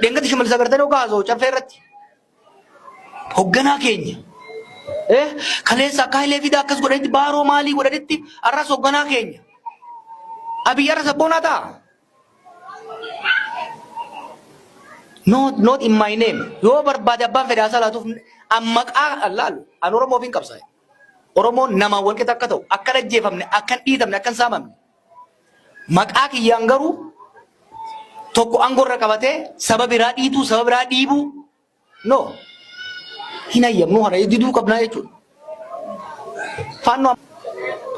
Dengati shimal sagartanii ogaazoo caffeerratti. Hogganaa keenya. Kaleessa akka Hayilee Fidaa akkas godhanitti baaroo maalii godhanitti arras hogganaa keenya. Abiy arras abboonaa ta'a. Not in my name. Yoo barbaade abbaan fedhaa salaatuuf maqaa allaalu an Oromoo ofiin qabsaa'e. Oromoon nama wal qixa akka ta'u akka ajjeefamne akka dhiitamne akka saamamne. Maqaa kiyyaan garuu tokko angorra qabatee saba biraa dhiituu saba biraa dhiibuu no. Hin ayyamnu hana diduu qabnaa jechuudha. Faannoo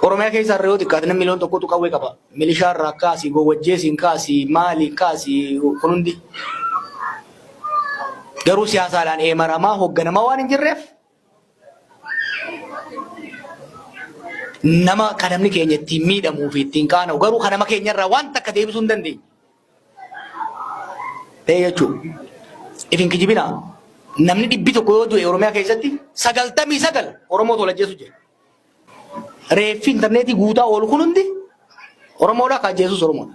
Oromiyaa keessa irra yoo xiqqaate namni miliyoona tokkotu qawwee qaba. Milishaa irraa kaasii gowwajjeesiin kaasii maaliin kaasii kun hundi. Garuu siyaasaadhaan eemaramaa hoogganamaa waan hin jirreef nama kadamni keenya ittiin miidhamuu fi ittiin qaana'u garuu kanama keenyarraa waan takka deebisuu hin dandeenye. Ta'ee jechuudha. Ifin kijibinaa namni 100 yoo du'e Oromiyaa keessatti 99 Oromoo tolajjeesu jira. Reeffi intarneetii guutaa oolu kun hundi Oromoodhaa kan ajjeesus Oromoodha.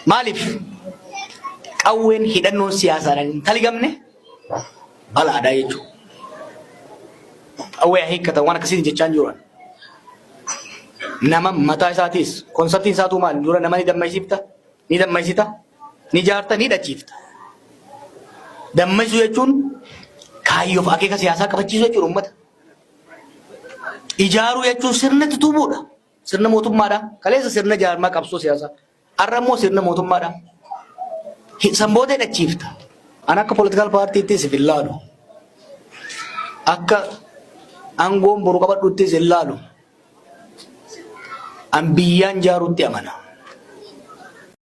Maaliif? Qawween hidhannoon siyaasaadhaan hin taligamne balaadhaa jechuudha. Qawwee hiikkatan waan akkasiin jechaan jiran. Nama mataa isaatiis konseptiin isaatu maali? Dura nama ni dammaysiifta, ni dammaysita, ni jaarta, ni dhachiifta. Dammaysuu jechuun kaayyoof akeeka siyaasaa qabachiisuu jechuudha uummata. Ijaaruu jechuun sirna tutubuudha. Sirna mootummaadha. Kaleessa sirna jaarmaa qabsoo siyaasaa. Har'a immoo sirna mootummaadha. Sambootee dhachiifta. An akka political party sifin laalu. Akka aangoon boru qabadhuuttis hin laalu. An biyyaan jaaruutti amana.